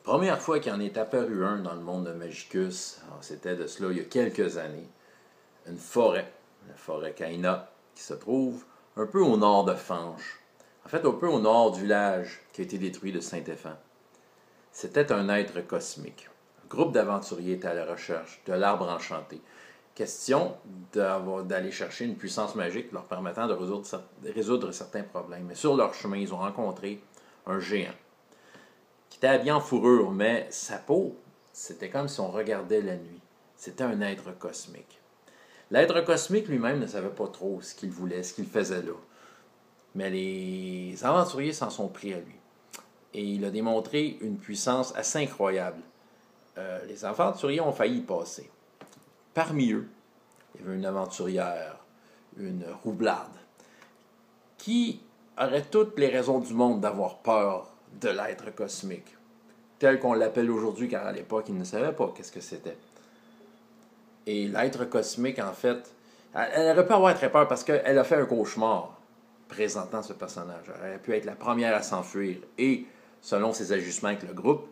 Première fois qu'il en est apparu un dans le monde de Magicus, c'était de cela il y a quelques années, une forêt, la forêt Kaina, qui se trouve un peu au nord de Fanche, en fait un peu au nord du village qui a été détruit de Saint-Éphan. C'était un être cosmique. Un groupe d'aventuriers était à la recherche de l'arbre enchanté. Question d'aller chercher une puissance magique leur permettant de résoudre certains problèmes. Mais sur leur chemin, ils ont rencontré un géant qui était habillé en fourrure, mais sa peau, c'était comme si on regardait la nuit. C'était un être cosmique. L'être cosmique lui-même ne savait pas trop ce qu'il voulait, ce qu'il faisait là. Mais les aventuriers s'en sont pris à lui. Et il a démontré une puissance assez incroyable. Les aventuriers ont failli y passer. Parmi eux, il y avait une aventurière, une roublarde, qui aurait toutes les raisons du monde d'avoir peur de l'être cosmique, tel qu'on l'appelle aujourd'hui, car à l'époque, il ne savait pas qu'est-ce que c'était. Et l'être cosmique, en fait, elle aurait pu avoir très peur parce qu'elle a fait un cauchemar présentant ce personnage. Elle aurait pu être la première à s'enfuir et, selon ses ajustements avec le groupe,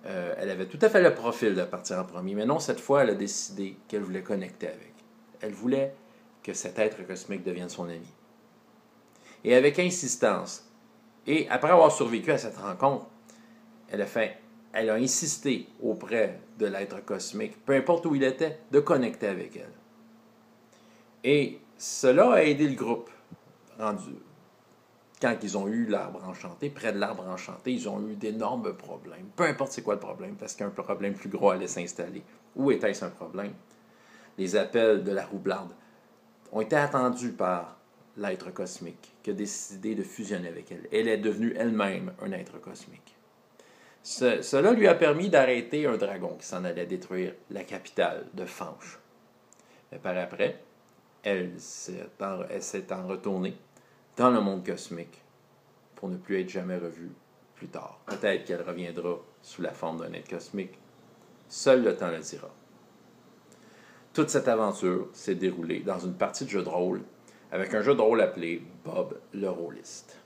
elle avait tout à fait le profil de partir en premier. Mais non, cette fois, elle a décidé qu'elle voulait connecter avec. Elle voulait que cet être cosmique devienne son ami. Et avec insistance, et après avoir survécu à cette rencontre, elle a insisté auprès de l'être cosmique, peu importe où il était, de connecter avec elle. Et cela a aidé le groupe. Quand ils ont eu l'arbre enchanté, près de l'arbre enchanté, ils ont eu d'énormes problèmes. Peu importe c'est quoi le problème, parce qu'un problème plus gros allait s'installer. Où était-ce un problème? Les appels de la roublarde ont été attendus par l'être cosmique, qui a décidé de fusionner avec elle. Elle est devenue elle-même un être cosmique. Cela lui a permis d'arrêter un dragon qui s'en allait détruire la capitale de Fanche. Mais par après, elle s'est en retournée dans le monde cosmique pour ne plus être jamais revue plus tard. Peut-être qu'elle reviendra sous la forme d'un être cosmique. Seul le temps le dira. Toute cette aventure s'est déroulée dans une partie de jeu de rôle avec un jeu de rôle appelé Bob le Rôliste.